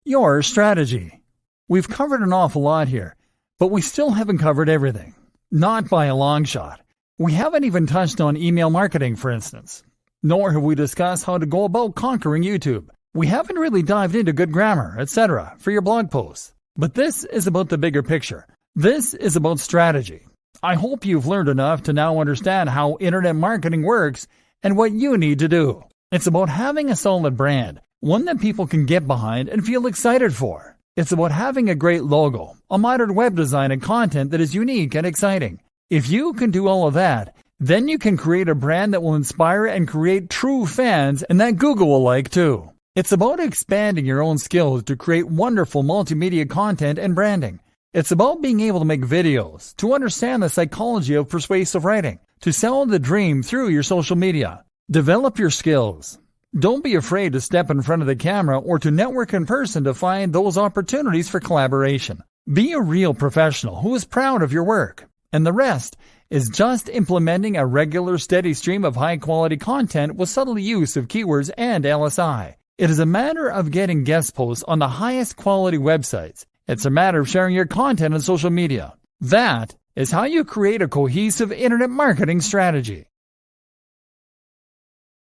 your strategy. We've covered an awful lot here, but we still haven't covered everything. Not by a long shot. We haven't even touched on email marketing, for instance. Nor have we discussed how to go about conquering YouTube. We haven't really dived into good grammar, etc. for your blog posts. But this is about the bigger picture. This is about strategy. I hope you've learned enough to now understand how internet marketing works and what you need to do. It's about having a solid brand, one that people can get behind and feel excited for. It's about having a great logo, a modern web design and content that is unique and exciting. If you can do all of that, then you can create a brand that will inspire and create true fans and that Google will like too. It's about expanding your own skills to create wonderful multimedia content and branding. It's about being able to make videos, to understand the psychology of persuasive writing, to sell the dream through your social media. Develop your skills. Don't be afraid to step in front of the camera or to network in person to find those opportunities for collaboration. Be a real professional who is proud of your work. And the rest is just implementing a regular, steady stream of high-quality content with subtle use of keywords and LSI. It is a matter of getting guest posts on the highest quality websites. It's a matter of sharing your content on social media. That is how you create a cohesive internet marketing strategy.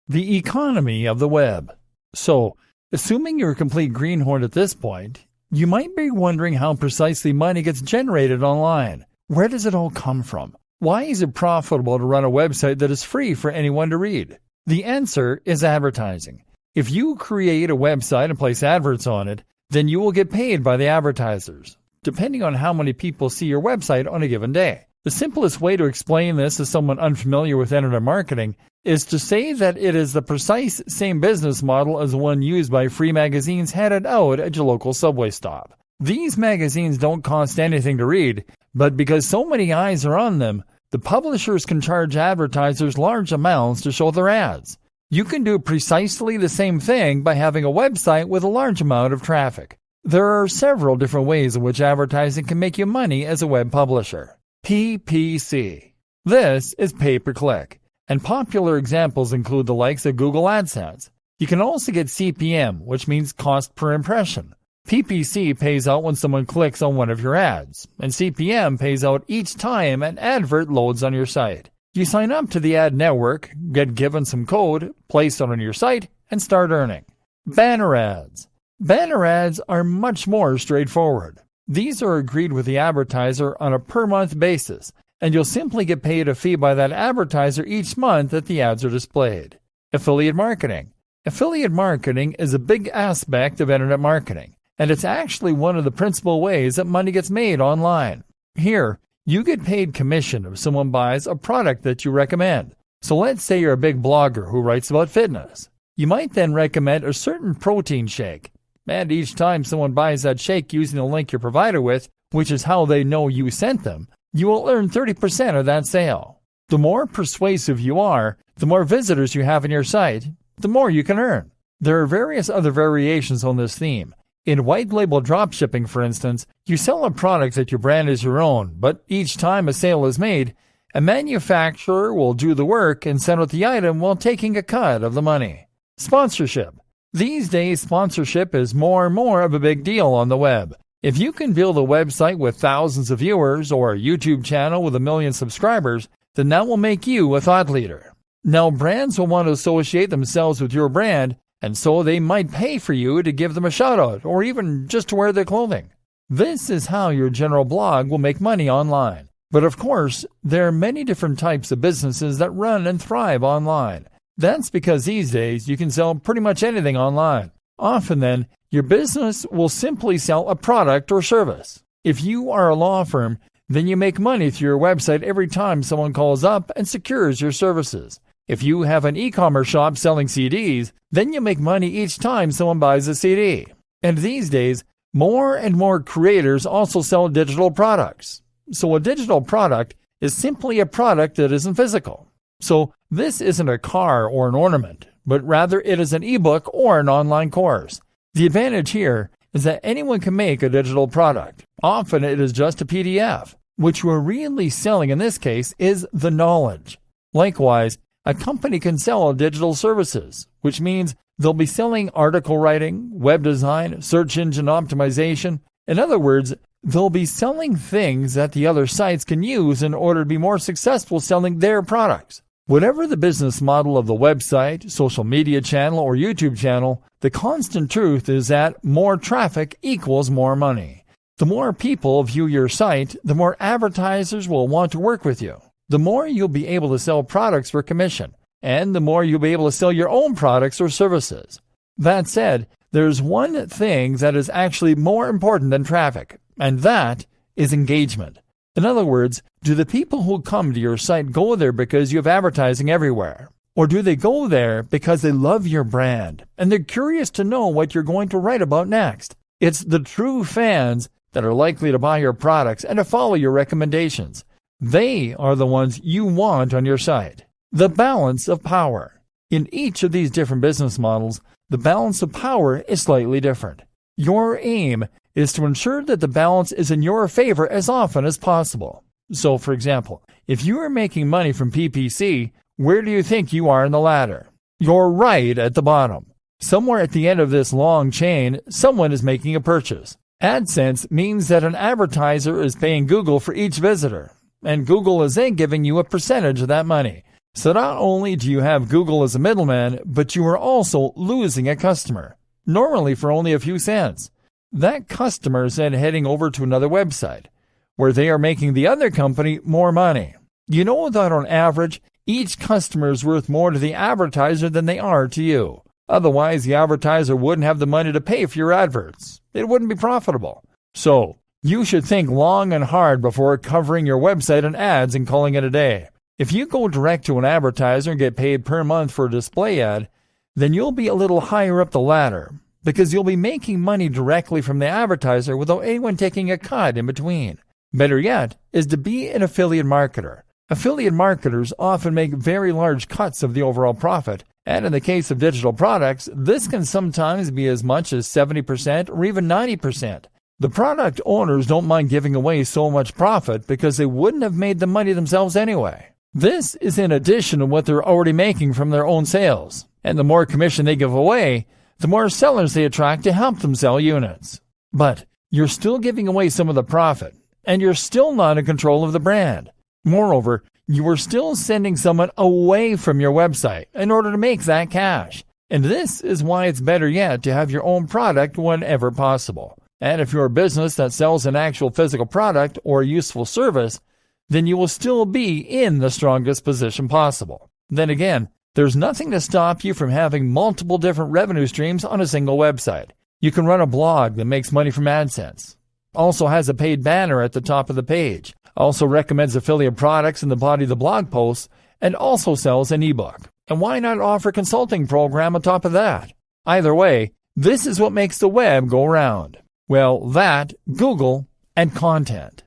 The economy of the web. So, assuming you're a complete greenhorn at this point, you might be wondering how precisely money gets generated online. Where does it all come from? Why is it profitable to run a website that is free for anyone to read? The answer is advertising. If you create a website and place adverts on it, then you will get paid by the advertisers, depending on how many people see your website on a given day. The simplest way to explain this to someone unfamiliar with internet marketing is to say that it is the precise same business model as the one used by free magazines handed out at your local subway stop. These magazines don't cost anything to read, but because so many eyes are on them, the publishers can charge advertisers large amounts to show their ads. You can do precisely the same thing by having a website with a large amount of traffic. There are several different ways in which advertising can make you money as a web publisher. PPC. This is pay-per-click, and popular examples include the likes of Google AdSense. You can also get CPM, which means cost per impression. PPC pays out when someone clicks on one of your ads, and CPM pays out each time an advert loads on your site. You sign up to the ad network, get given some code, place it on your site, and start earning. Banner ads. Banner ads are much more straightforward. These are agreed with the advertiser on a per-month basis, and you'll simply get paid a fee by that advertiser each month that the ads are displayed. Affiliate marketing. Affiliate marketing is a big aspect of internet marketing, and it's actually one of the principal ways that money gets made online. Here, you get paid commission if someone buys a product that you recommend. So let's say you're a big blogger who writes about fitness. You might then recommend a certain protein shake, and each time someone buys that shake using the link you're provided with, which is how they know you sent them, you will earn 30% of that sale. The more persuasive you are, the more visitors you have on your site, the more you can earn. There are various other variations on this theme. In white label dropshipping, for instance, you sell a product that you brand as your own, but each time a sale is made, a manufacturer will do the work and send out the item while taking a cut of the money. Sponsorship. These days, sponsorship is more and more of a big deal on the web. If you can build a website with thousands of viewers or a YouTube channel with 1 million subscribers, then that will make you a thought leader. Now, brands will want to associate themselves with your brand, and so they might pay for you to give them a shout-out or even just to wear their clothing. This is how your general blog will make money online. But of course, there are many different types of businesses that run and thrive online. That's because these days you can sell pretty much anything online. Often then, your business will simply sell a product or service. If you are a law firm, then you make money through your website every time someone calls up and secures your services. If you have an e-commerce shop selling CDs, then you make money each time someone buys a CD. And these days, more and more creators also sell digital products. So a digital product is simply a product that isn't physical. So this isn't a car or an ornament, but rather it is an ebook or an online course. The advantage here is that anyone can make a digital product. Often it is just a PDF. What you are really selling in this case is the knowledge. Likewise, a company can sell digital services, which means They'll be selling article writing, web design, search engine optimization. In other words, they'll be selling things that the other sites can use in order to be more successful selling their products. Whatever the business model of the website, social media channel, or YouTube channel, the constant truth is that more traffic equals more money. The more people view your site, the more advertisers will want to work with you. The more you'll be able to sell products for commission, and the more you'll be able to sell your own products or services. That said, there's one thing that is actually more important than traffic, and that is engagement. In other words, do the people who come to your site go there because you have advertising everywhere? Or do they go there because they love your brand and they're curious to know what you're going to write about next? It's the true fans that are likely to buy your products and to follow your recommendations. They are the ones you want on your site. The balance of power. In each of these different business models, the balance of power is slightly different. Your aim is to ensure that the balance is in your favor as often as possible. So, for example, if you are making money from PPC, where do you think you are in the ladder? You're right at the bottom. Somewhere at the end of this long chain, someone is making a purchase. AdSense means that an advertiser is paying Google for each visitor, and Google is then giving you a percentage of that money. So not only do you have Google as a middleman, but you are also losing a customer, normally for only a few cents. That customer is then heading over to another website, where they are making the other company more money. You know that on average, each customer is worth more to the advertiser than they are to you. Otherwise, the advertiser wouldn't have the money to pay for your adverts. It wouldn't be profitable. So, you should think long and hard before covering your website and ads and calling it a day. If you go direct to an advertiser and get paid per month for a display ad, then you'll be a little higher up the ladder, because you'll be making money directly from the advertiser without anyone taking a cut in between. Better yet is to be an affiliate marketer. Affiliate marketers often make very large cuts of the overall profit, and in the case of digital products, this can sometimes be as much as 70% or even 90%. The product owners don't mind giving away so much profit because they wouldn't have made the money themselves anyway. This is in addition to what they're already making from their own sales, and the more commission they give away, the more sellers they attract to help them sell units. But you're still giving away some of the profit, and you're still not in control of the brand. Moreover, you are still sending someone away from your website in order to make that cash. And this is why it's better yet to have your own product whenever possible. And if you're a business that sells an actual physical product or a useful service, then you will still be in the strongest position possible. Then again, there's nothing to stop you from having multiple different revenue streams on a single website. You can run a blog that makes money from AdSense, also has a paid banner at the top of the page, also recommends affiliate products in the body of the blog posts, and also sells an ebook. And why not offer a consulting program on top of that? Either way, this is what makes the web go round. Well, that, Google, and content.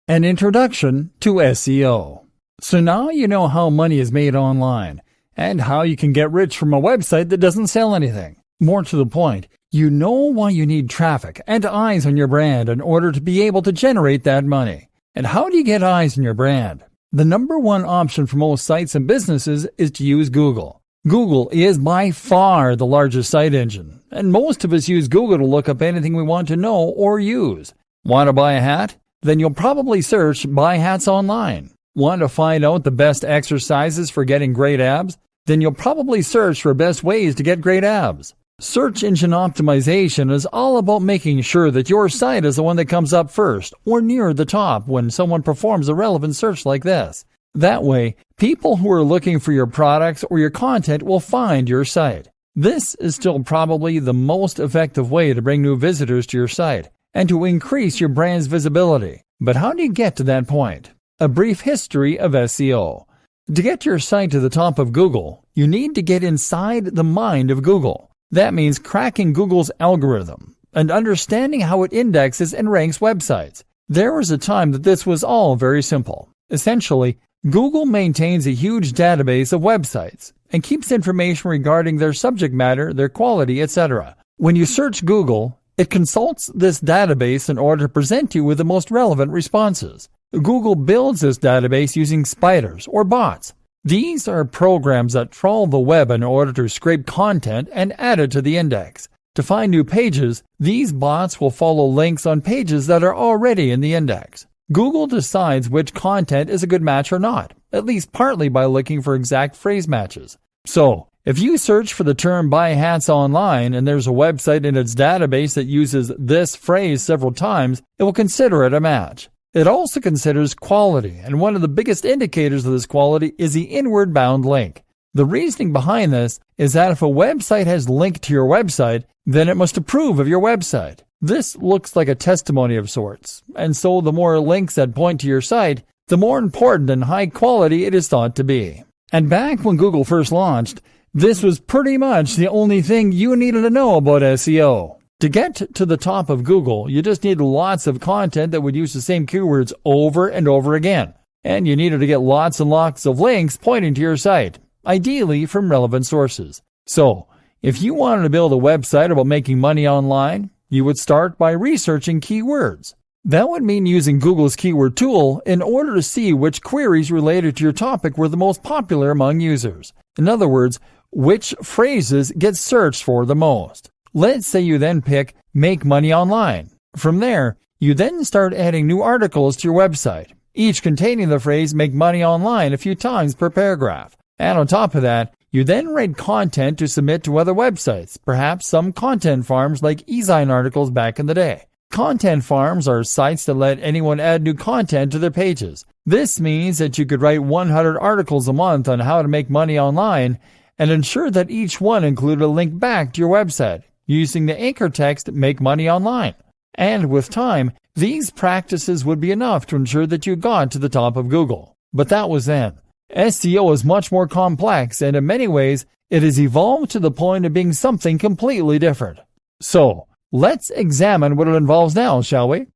An introduction to SEO. So now you know how money is made online, and how you can get rich from a website that doesn't sell anything. More to the point, you know why you need traffic and eyes on your brand in order to be able to generate that money. And how do you get eyes on your brand? The number one option for most sites and businesses is to use Google. Google is by far the largest site engine, and most of us use Google to look up anything we want to know or use. Want to buy a hat? Then you'll probably search Buy Hats online. Want to find out the best exercises for getting great abs? Then you'll probably search for best ways to get great abs. Search engine optimization is all about making sure that your site is the one that comes up first or near the top when someone performs a relevant search like this. That way, people who are looking for your products or your content will find your site. This is still probably the most effective way to bring new visitors to your site and to increase your brand's visibility. But how do you get to that point? A brief history of SEO. To get your site to the top of Google, you need to get inside the mind of Google. That means cracking Google's algorithm and understanding how it indexes and ranks websites. There was a time that this was all very simple. Essentially, Google maintains a huge database of websites and keeps information regarding their subject matter, their quality, etc. When you search Google, it consults this database in order to present you with the most relevant responses. Google builds this database using spiders or bots. These are programs that trawl the web in order to scrape content and add it to the index. To find new pages, these bots will follow links on pages that are already in the index. Google decides which content is a good match or not, at least partly by looking for exact phrase matches. So, if you search for the term buy hats online and there's a website in its database that uses this phrase several times, it will consider it a match. It also considers quality, and one of the biggest indicators of this quality is the inward bound link. The reasoning behind this is that if a website has linked to your website, then it must approve of your website. This looks like a testimony of sorts, and so the more links that point to your site, the more important and high quality it is thought to be. And back when Google first launched, this was pretty much the only thing you needed to know about SEO. To get to the top of Google, you just needed lots of content that would use the same keywords over and over again. And you needed to get lots and lots of links pointing to your site, ideally from relevant sources. So, if you wanted to build a website about making money online, you would start by researching keywords. That would mean using Google's keyword tool in order to see which queries related to your topic were the most popular among users. In other words, which phrases get searched for the most. Let's say you then pick make money online. From there, you then start adding new articles to your website, each containing the phrase make money online a few times per paragraph. And on top of that, you then write content to submit to other websites, perhaps some content farms like eZine articles back in the day. Content farms are sites that let anyone add new content to their pages. This means that you could write 100 articles a month on how to make money online and ensure that each one included a link back to your website using the anchor text make money online. And with time, these practices would be enough to ensure that you got to the top of Google. But that was then. SEO is much more complex, and in many ways, it has evolved to the point of being something completely different. So, let's examine what it involves now, shall we?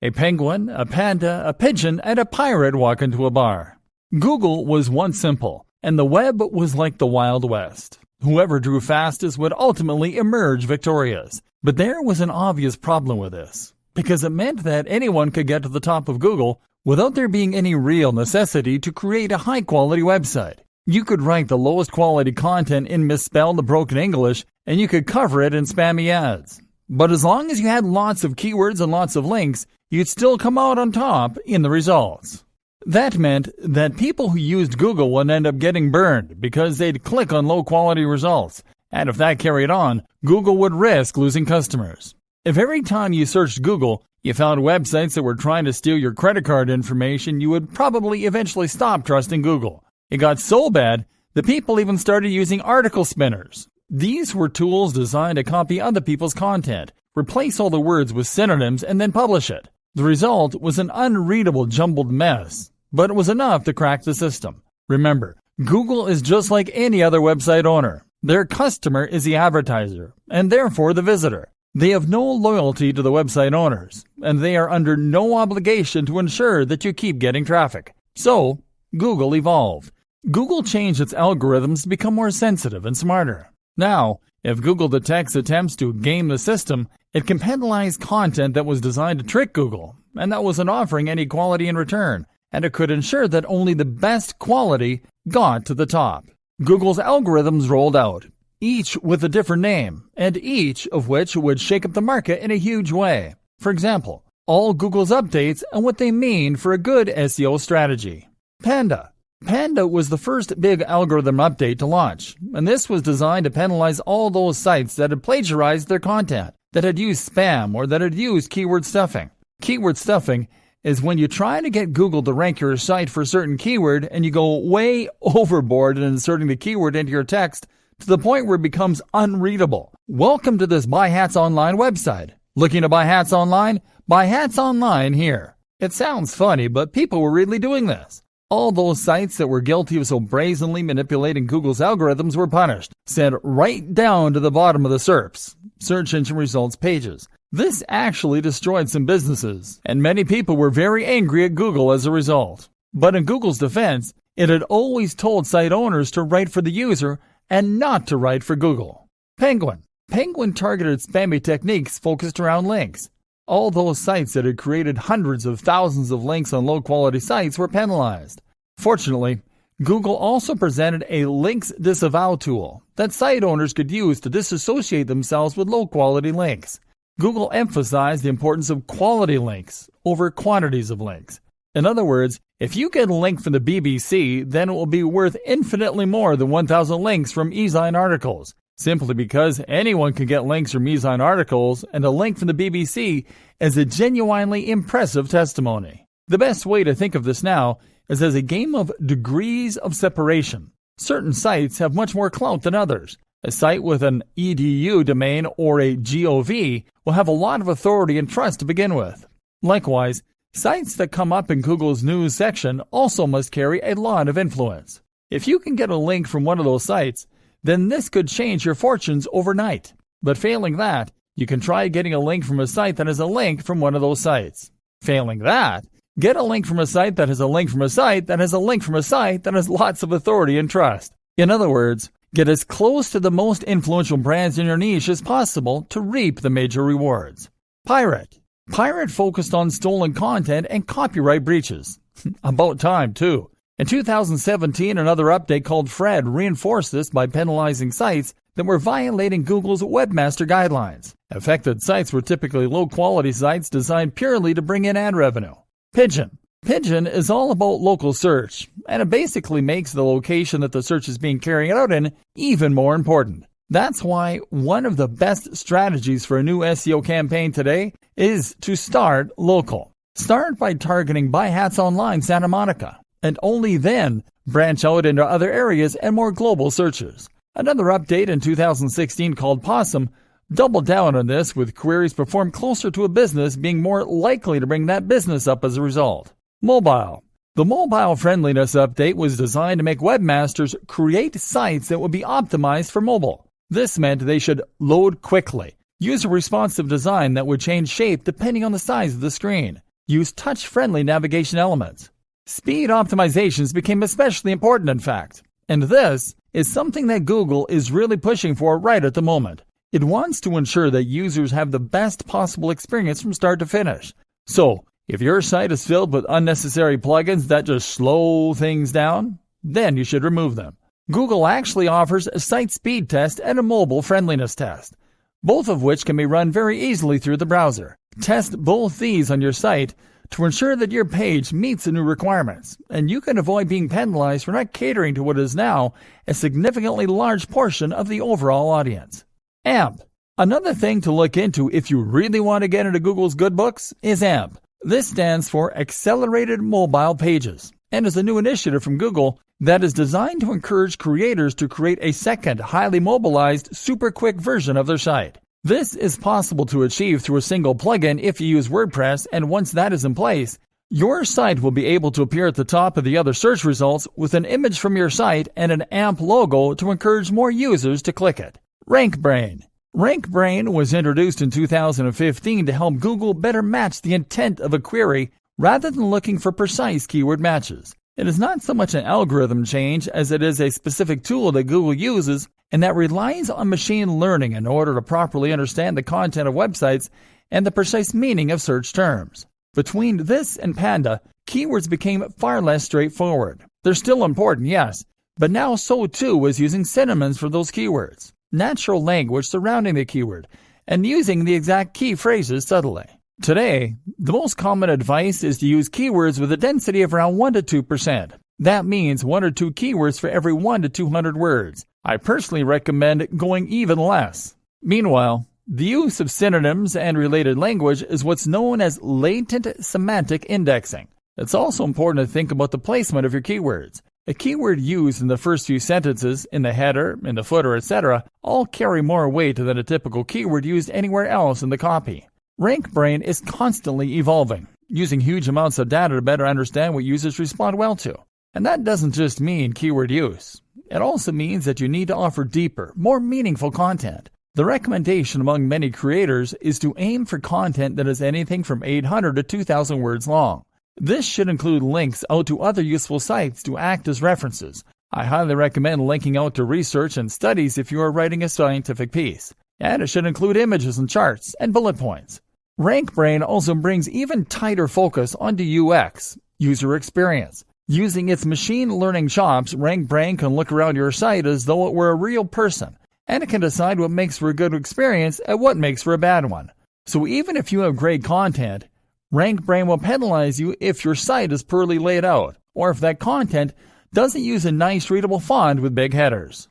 A penguin, a panda, a pigeon, and a pirate walk into a bar. Google was once simple, and the web was like the Wild West. Whoever drew fastest would ultimately emerge victorious. But there was an obvious problem with this, because it meant that anyone could get to the top of Google without there being any real necessity to create a high-quality website. You could write the lowest quality content in misspelled, broken English, and you could cover it in spammy ads. But as long as you had lots of keywords and lots of links, you'd still come out on top in the results. That meant that people who used Google would end up getting burned because they'd click on low-quality results. And if that carried on, Google would risk losing customers. If every time you searched Google, you found websites that were trying to steal your credit card information, you would probably eventually stop trusting Google. It got so bad that people even started using article spinners. These were tools designed to copy other people's content, replace all the words with synonyms, and then publish it. The result was an unreadable jumbled mess, but it was enough to crack the system. Remember, Google is just like any other website owner. Their customer is the advertiser, and therefore the visitor. They have no loyalty to the website owners, and they are under no obligation to ensure that you keep getting traffic. So, Google evolved. Google changed its algorithms to become more sensitive and smarter. Now, if Google detects attempts to game the system, it can penalize content that was designed to trick Google, and that wasn't offering any quality in return, and it could ensure that only the best quality got to the top. Google's algorithms rolled out, each with a different name, and each of which would shake up the market in a huge way. For example, all Google's updates and what they mean for a good SEO strategy. Panda. Panda was the first big algorithm update to launch, and this was designed to penalize all those sites that had plagiarized their content, that had used spam, or that had used keyword stuffing. Keyword stuffing is when you try to get Google to rank your site for a certain keyword and you go way overboard in inserting the keyword into your text to the point where it becomes unreadable. Welcome to this Buy Hats Online website. Looking to buy hats online? Buy hats online here. It sounds funny, but people were really doing this. All those sites that were guilty of so brazenly manipulating Google's algorithms were punished, sent right down to the bottom of the SERPs, search engine results pages. This actually destroyed some businesses, and many people were very angry at Google as a result. But in Google's defense, it had always told site owners to write for the user and not to write for Google. Penguin. Penguin targeted spammy techniques focused around links. All those sites that had created hundreds of thousands of links on low-quality sites were penalized. Fortunately, Google also presented a links disavow tool that site owners could use to disassociate themselves with low-quality links. Google emphasized the importance of quality links over quantities of links. In other words, if you get a link from the BBC, then it will be worth infinitely more than 1,000 links from eZine articles, simply because anyone can get links from eZine articles, and a link from the BBC is a genuinely impressive testimony. The best way to think of this now is as a game of degrees of separation. Certain sites have much more clout than others. A site with an .edu domain or a .gov will have a lot of authority and trust to begin with. Likewise, sites that come up in Google's news section also must carry a lot of influence. If you can get a link from one of those sites, then this could change your fortunes overnight. But failing that, you can try getting a link from a site that has a link from one of those sites. Failing that, get a link from a site that has a link from a site that has a link from a site that has lots of authority and trust. In other words, get as close to the most influential brands in your niche as possible to reap the major rewards. Pirate. Pirate focused on stolen content and copyright breaches. About time, too. In 2017, another update called Fred reinforced this by penalizing sites that were violating Google's webmaster guidelines. Affected sites were typically low-quality sites designed purely to bring in ad revenue. Pigeon. Pigeon is all about local search, and it basically makes the location that the search is being carried out in even more important. That's why one of the best strategies for a new SEO campaign today is to start local. Start by targeting Buy Hats Online Santa Monica, and only then branch out into other areas and more global searches. Another update in 2016 called Possum doubled down on this, with queries performed closer to a business being more likely to bring that business up as a result. Mobile. The mobile friendliness update was designed to make webmasters create sites that would be optimized for mobile. This meant they should load quickly, use a responsive design that would change shape depending on the size of the screen, use touch-friendly navigation elements. Speed optimizations became especially important, in fact, and this is something that Google is really pushing for right at the moment. It wants to ensure that users have the best possible experience from start to finish. So, if your site is filled with unnecessary plugins that just slow things down, then you should remove them. Google actually offers a site speed test and a mobile friendliness test, both of which can be run very easily through the browser. Test both these on your site to ensure that your page meets the new requirements, and you can avoid being penalized for not catering to what is now a significantly large portion of the overall audience. AMP. Another thing to look into if you really want to get into Google's good books is AMP. This stands for Accelerated Mobile Pages, and is a new initiative from Google that is designed to encourage creators to create a second, highly mobilized, super quick version of their site. This is possible to achieve through a single plugin if you use WordPress, and once that is in place, your site will be able to appear at the top of the other search results with an image from your site and an AMP logo to encourage more users to click it. RankBrain. RankBrain was introduced in 2015 to help Google better match the intent of a query rather than looking for precise keyword matches. It is not so much an algorithm change as it is a specific tool that Google uses and that relies on machine learning in order to properly understand the content of websites and the precise meaning of search terms. Between this and Panda, keywords became far less straightforward. They're still important, yes, but now so too is using synonyms for those keywords, natural language surrounding the keyword, and using the exact key phrases subtly. Today, the most common advice is to use keywords with a density of around 1 to 2%. That means 1 or 2 keywords for every 1 to 200 words. I personally recommend going even less. Meanwhile, the use of synonyms and related language is what's known as latent semantic indexing. It's also important to think about the placement of your keywords. A keyword used in the first few sentences, in the header, in the footer, etc., all carry more weight than a typical keyword used anywhere else in the copy. RankBrain is constantly evolving, using huge amounts of data to better understand what users respond well to. And that doesn't just mean keyword use. It also means that you need to offer deeper, more meaningful content. The recommendation among many creators is to aim for content that is anything from 800 to 2,000 words long. This should include links out to other useful sites to act as references. I highly recommend linking out to research and studies if you are writing a scientific piece. And it should include images and charts and bullet points. RankBrain also brings even tighter focus onto UX, user experience. Using its machine learning chops, RankBrain can look around your site as though it were a real person, and it can decide what makes for a good experience and what makes for a bad one. So even if you have great content, RankBrain will penalize you if your site is poorly laid out, or if that content doesn't use a nice readable font with big headers.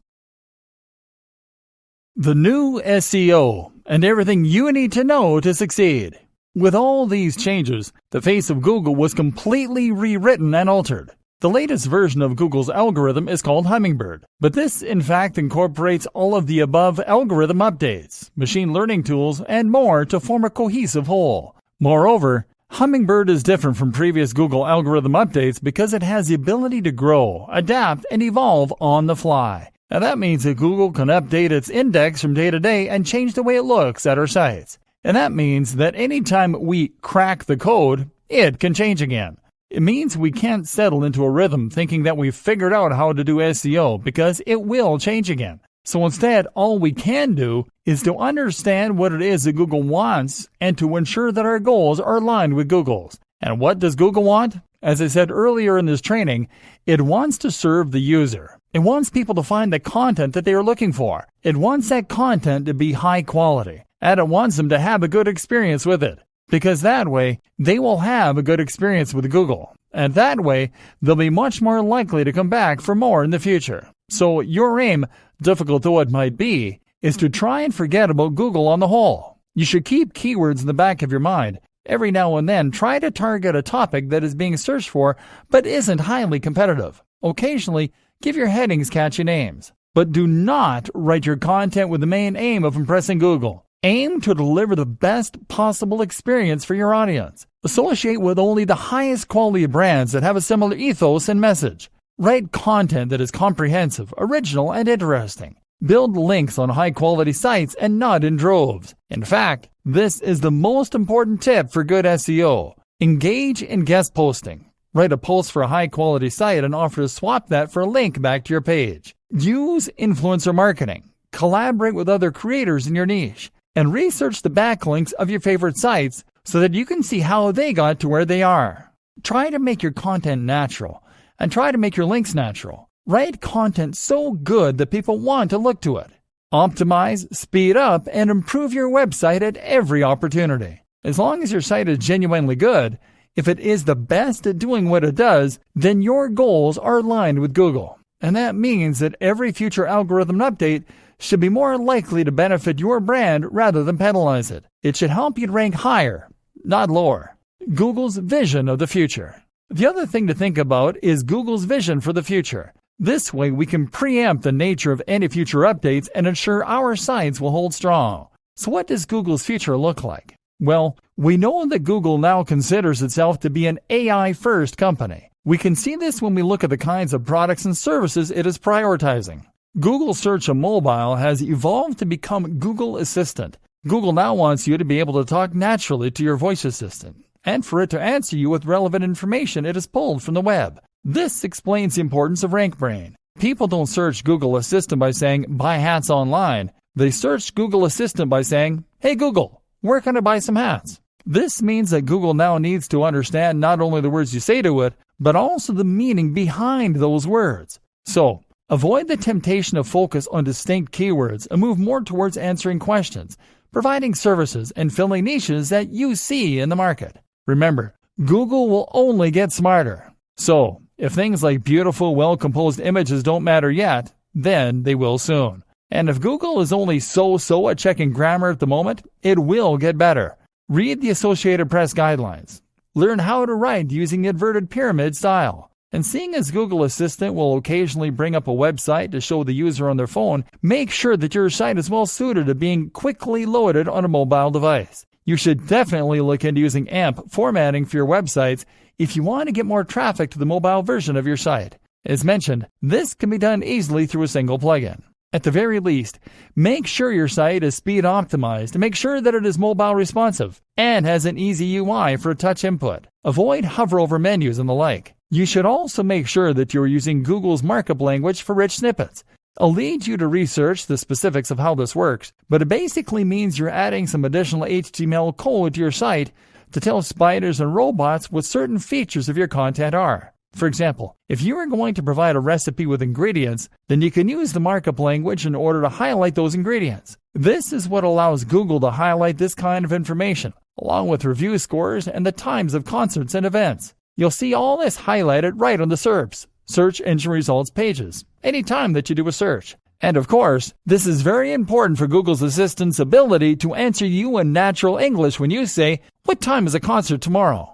The new SEO, and everything you need to know to succeed. With all these changes, the face of Google was completely rewritten and altered. The latest version of Google's algorithm is called Hummingbird, but this in fact incorporates all of the above algorithm updates, machine learning tools, and more to form a cohesive whole. Moreover, Hummingbird is different from previous Google algorithm updates because it has the ability to grow, adapt, and evolve on the fly. And that means that Google can update its index from day to day and change the way it looks at our sites. And that means that anytime we crack the code, it can change again. It means we can't settle into a rhythm thinking that we've figured out how to do SEO because it will change again. So instead, all we can do is to understand what it is that Google wants and to ensure that our goals are aligned with Google's. And what does Google want? As I said earlier in this training, it wants to serve the user. It wants people to find the content that they are looking for. It wants that content to be high quality. And it wants them to have a good experience with it. Because that way, they will have a good experience with Google. And that way, they'll be much more likely to come back for more in the future. So your aim, difficult though it might be, is to try and forget about Google on the whole. You should keep keywords in the back of your mind. Every now and then, try to target a topic that is being searched for but isn't highly competitive. Occasionally, give your headings catchy names. But do not write your content with the main aim of impressing Google. Aim to deliver the best possible experience for your audience. Associate with only the highest quality brands that have a similar ethos and message. Write content that is comprehensive, original, and interesting. Build links on high-quality sites and not in droves. In fact, this is the most important tip for good SEO. Engage in guest posting. Write a post for a high-quality site and offer to swap that for a link back to your page. Use influencer marketing. Collaborate with other creators in your niche. And research the backlinks of your favorite sites so that you can see how they got to where they are. Try to make your content natural, and try to make your links natural. Write content so good that people want to look to it. Optimize, speed up, and improve your website at every opportunity. As long as your site is genuinely good, if it is the best at doing what it does, then your goals are aligned with Google. And that means that every future algorithm update should be more likely to benefit your brand rather than penalize it. It should help you rank higher, not lower. Google's vision of the future. The other thing to think about is Google's vision for the future. This way we can preempt the nature of any future updates and ensure our sites will hold strong. So what does Google's future look like? Well, we know that Google now considers itself to be an AI-first company. We can see this when we look at the kinds of products and services it is prioritizing. Google Search on mobile has evolved to become Google Assistant. Google now wants you to be able to talk naturally to your voice assistant, and for it to answer you with relevant information it has pulled from the web. This explains the importance of RankBrain. People don't search Google Assistant by saying, buy hats online. They search Google Assistant by saying, hey Google, where can I buy some hats? This means that Google now needs to understand not only the words you say to it, but also the meaning behind those words. So, avoid the temptation to focus on distinct keywords and move more towards answering questions, providing services, and filling niches that you see in the market. Remember, Google will only get smarter. So, if things like beautiful, well-composed images don't matter yet, then they will soon. And if Google is only so-so at checking grammar at the moment, it will get better. Read the Associated Press guidelines. Learn how to write using the inverted pyramid style. And seeing as Google Assistant will occasionally bring up a website to show the user on their phone, make sure that your site is well suited to being quickly loaded on a mobile device. You should definitely look into using AMP formatting for your websites if you want to get more traffic to the mobile version of your site. As mentioned, this can be done easily through a single plugin. At the very least, make sure your site is speed optimized and make sure that it is mobile responsive and has an easy UI for touch input. Avoid hover over menus and the like. You should also make sure that you are using Google's markup language for rich snippets. I'll lead you to research the specifics of how this works, but it basically means you're adding some additional HTML code to your site to tell spiders and robots what certain features of your content are. For example, if you are going to provide a recipe with ingredients, then you can use the markup language in order to highlight those ingredients. This is what allows Google to highlight this kind of information, along with review scores and the times of concerts and events. You'll see all this highlighted right on the SERPs, search engine results pages, anytime that you do a search. And of course, this is very important for Google's Assistant's ability to answer you in natural English when you say, "What time is a concert tomorrow?"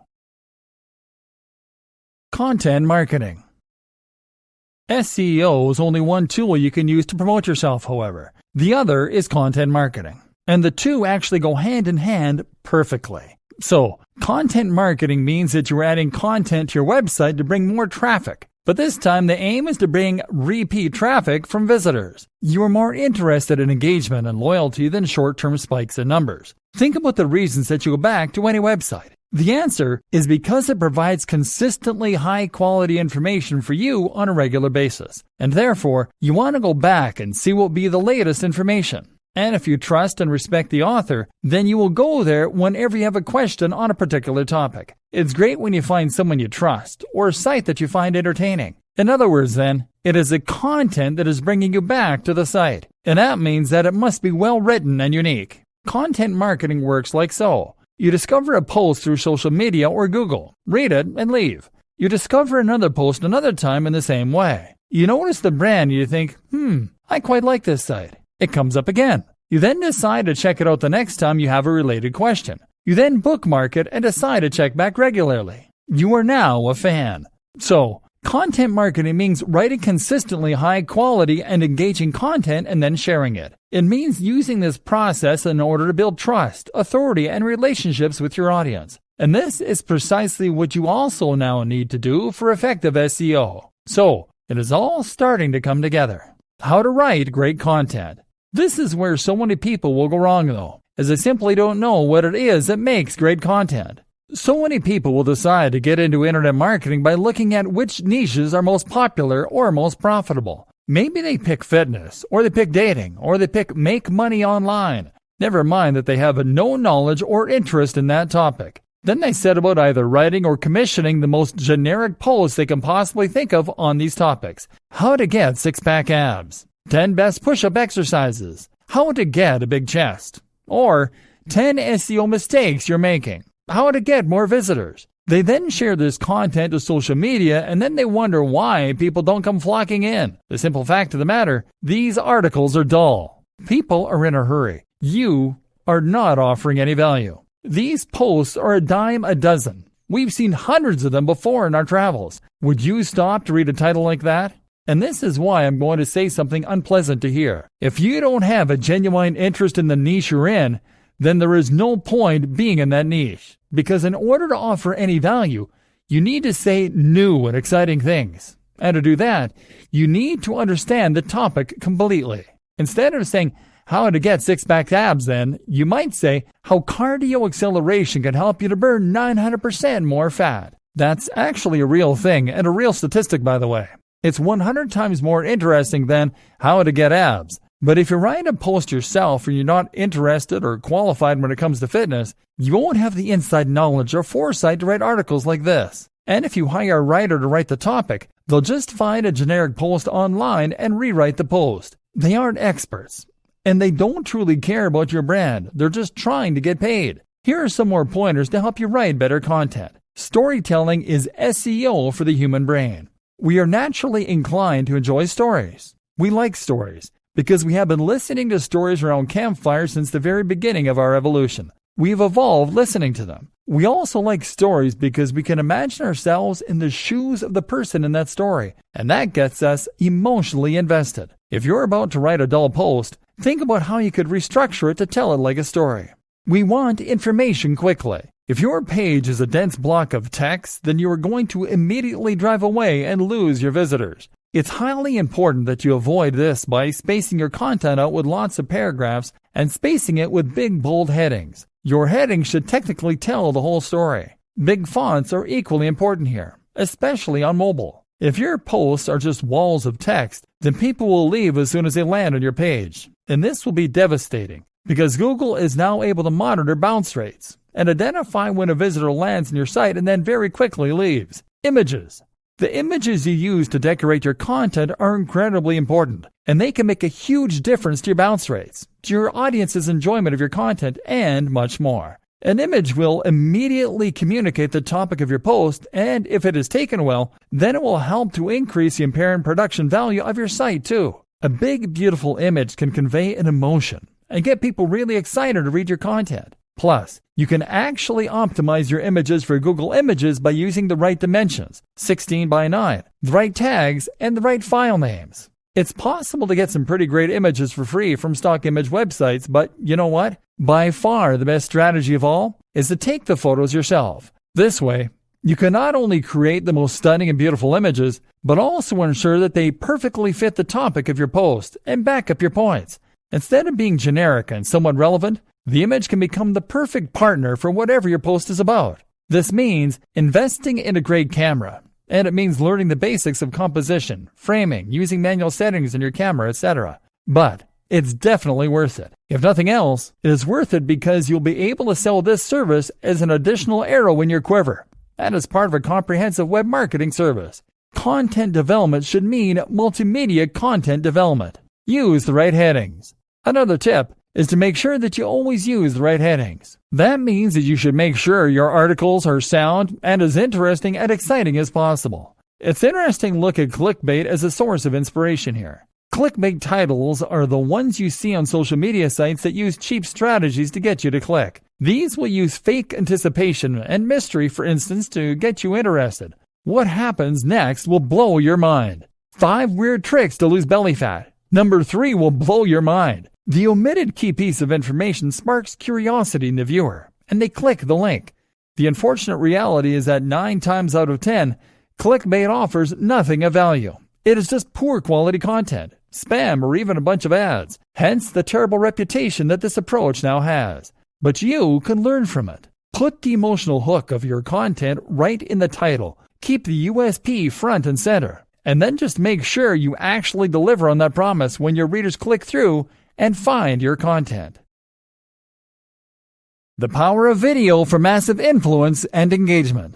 Content marketing. SEO is only one tool you can use to promote yourself, however. The other is content marketing. And the two actually go hand in hand perfectly. So, content marketing means that you're adding content to your website to bring more traffic. But this time the aim is to bring repeat traffic from visitors. You are more interested in engagement and loyalty than short-term spikes in numbers. Think about the reasons that you go back to any website. The answer is because it provides consistently high-quality information for you on a regular basis. And therefore, you want to go back and see what will be the latest information. And if you trust and respect the author, then you will go there whenever you have a question on a particular topic. It's great when you find someone you trust or a site that you find entertaining. In other words, then, it is the content that is bringing you back to the site. And that means that it must be well written and unique. Content marketing works like so. You discover a post through social media or Google, read it, and leave. You discover another post another time in the same way. You notice the brand and you think, I quite like this site. It comes up again. You then decide to check it out the next time you have a related question. You then bookmark it and decide to check back regularly. You are now a fan. So, content marketing means writing consistently high quality and engaging content and then sharing it. It means using this process in order to build trust, authority, and relationships with your audience. And this is precisely what you also now need to do for effective SEO. So, it is all starting to come together. How to write great content. This is where so many people will go wrong though, as they simply don't know what it is that makes great content. So many people will decide to get into internet marketing by looking at which niches are most popular or most profitable. Maybe they pick fitness, or they pick dating, or they pick make money online. Never mind that they have no knowledge or interest in that topic. Then they set about either writing or commissioning the most generic posts they can possibly think of on these topics. How to get six-pack abs. 10 best push-up exercises. How to get a big chest. Or 10 SEO mistakes you're making. How to get more visitors. They then share this content to social media and then they wonder why people don't come flocking in. The simple fact of the matter, these articles are dull. People are in a hurry. You are not offering any value. These posts are a dime a dozen. We've seen hundreds of them before in our travels. Would you stop to read a title like that? And this is why I'm going to say something unpleasant to hear. If you don't have a genuine interest in the niche you're in, then there is no point being in that niche. Because in order to offer any value, you need to say new and exciting things. And to do that, you need to understand the topic completely. Instead of saying, how to get six-pack abs then, you might say, how cardio acceleration can help you to burn 900% more fat. That's actually a real thing, and a real statistic, by the way. It's 100 times more interesting than how to get abs. But if you write a post yourself and you're not interested or qualified when it comes to fitness, you won't have the inside knowledge or foresight to write articles like this. And if you hire a writer to write the topic, they'll just find a generic post online and rewrite the post. They aren't experts, and they don't truly care about your brand. They're just trying to get paid. Here are some more pointers to help you write better content. Storytelling is SEO for the human brain. We are naturally inclined to enjoy stories. We like stories because we have been listening to stories around campfires since the very beginning of our evolution. We've evolved listening to them. We also like stories because we can imagine ourselves in the shoes of the person in that story, and that gets us emotionally invested. If you're about to write a dull post, think about how you could restructure it to tell it like a story. We want information quickly. If your page is a dense block of text, then you are going to immediately drive away and lose your visitors. It's highly important that you avoid this by spacing your content out with lots of paragraphs and spacing it with big bold headings. Your headings should technically tell the whole story. Big fonts are equally important here, especially on mobile. If your posts are just walls of text, then people will leave as soon as they land on your page. And this will be devastating because Google is now able to monitor bounce rates and identify when a visitor lands on your site and then very quickly leaves. Images. The images you use to decorate your content are incredibly important, and they can make a huge difference to your bounce rates, to your audience's enjoyment of your content, and much more. An image will immediately communicate the topic of your post, and if it is taken well, then it will help to increase the apparent production value of your site too. A big, beautiful image can convey an emotion and get people really excited to read your content. Plus, you can actually optimize your images for Google Images by using the right dimensions, 16:9, the right tags, and the right file names. It's possible to get some pretty great images for free from stock image websites, but you know what? By far the best strategy of all is to take the photos yourself. This way, you can not only create the most stunning and beautiful images, but also ensure that they perfectly fit the topic of your post and back up your points. Instead of being generic and somewhat relevant, the image can become the perfect partner for whatever your post is about. This means investing in a great camera, and it means learning the basics of composition, framing, using manual settings in your camera, etc. But it's definitely worth it. If nothing else, it is worth it because you'll be able to sell this service as an additional arrow in your quiver, and as part of a comprehensive web marketing service. Content development should mean multimedia content development. Use the right headings. Another tip is to make sure that you always use the right headings. That means that you should make sure your articles are sound and as interesting and exciting as possible. It's interesting to look at clickbait as a source of inspiration here. Clickbait titles are the ones you see on social media sites that use cheap strategies to get you to click. These will use fake anticipation and mystery, for instance, to get you interested. What happens next will blow your mind. 5 weird tricks to lose belly fat. Number 3 will blow your mind. The omitted key piece of information sparks curiosity in the viewer, and they click the link. The unfortunate reality is that 9 times out of 10, clickbait offers nothing of value. It is just poor quality content, spam, or even a bunch of ads. Hence the terrible reputation that this approach now has. But you can learn from it. Put the emotional hook of your content right in the title. Keep the USP front and center. And then just make sure you actually deliver on that promise when your readers click through and find your content. The power of video for massive influence and engagement.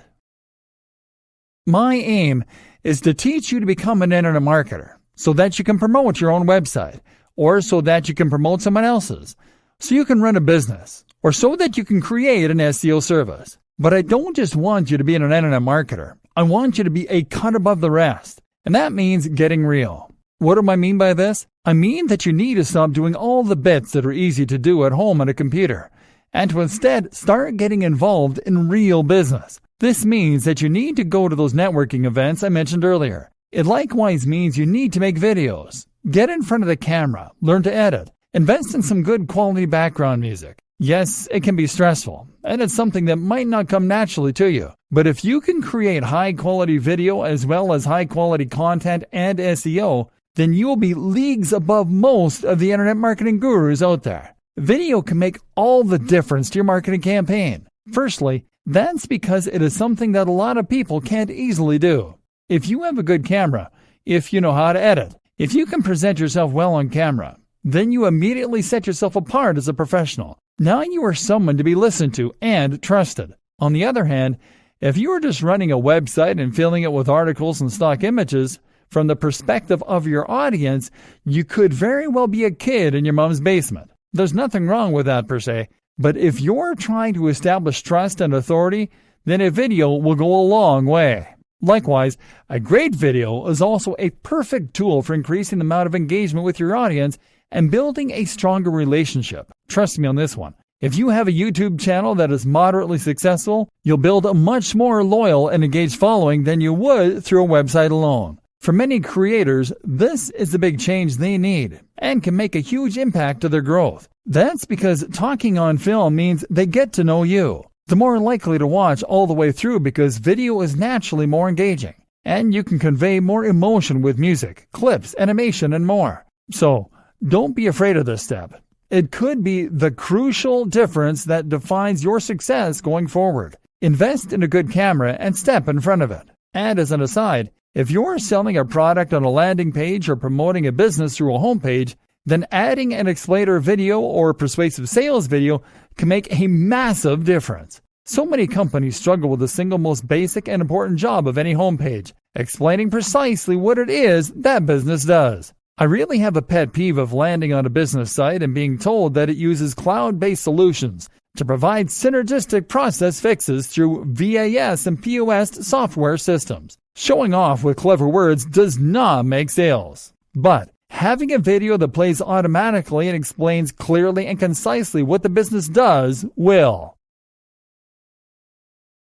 My aim is to teach you to become an internet marketer so that you can promote your own website, or so that you can promote someone else's, so you can run a business, or so that you can create an SEO service. But I don't just want you to be an internet marketer. I want you to be a cut above the rest, and that means getting real. What do I mean by this? I mean that you need to stop doing all the bits that are easy to do at home on a computer, and to instead start getting involved in real business. This means that you need to go to those networking events I mentioned earlier. It likewise means you need to make videos, get in front of the camera, learn to edit, invest in some good quality background music. Yes, it can be stressful, and it's something that might not come naturally to you. But if you can create high-quality video as well as high-quality content and SEO, then you will be leagues above most of the internet marketing gurus out there. Video can make all the difference to your marketing campaign. Firstly, that's because it is something that a lot of people can't easily do. If you have a good camera, if you know how to edit, if you can present yourself well on camera, then you immediately set yourself apart as a professional. Now you are someone to be listened to and trusted. On the other hand, if you are just running a website and filling it with articles and stock images, from the perspective of your audience, you could very well be a kid in your mom's basement. There's nothing wrong with that per se, but if you're trying to establish trust and authority, then a video will go a long way. Likewise, a great video is also a perfect tool for increasing the amount of engagement with your audience and building a stronger relationship. Trust me on this one. If you have a YouTube channel that is moderately successful, you'll build a much more loyal and engaged following than you would through a website alone. For many creators, this is the big change they need and can make a huge impact to their growth. That's because talking on film means they get to know you. They're more likely to watch all the way through because video is naturally more engaging, and you can convey more emotion with music, clips, animation, and more. So, don't be afraid of this step. It could be the crucial difference that defines your success going forward. Invest in a good camera and step in front of it. And as an aside, if you're selling a product on a landing page or promoting a business through a homepage, then adding an explainer video or persuasive sales video can make a massive difference. So many companies struggle with the single most basic and important job of any homepage, explaining precisely what it is that business does. I really have a pet peeve of landing on a business site and being told that it uses cloud-based solutions to provide synergistic process fixes through VAS and POS software systems. Showing off with clever words does not make sales. But having a video that plays automatically and explains clearly and concisely what the business does will.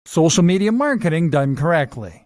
Social media marketing done correctly.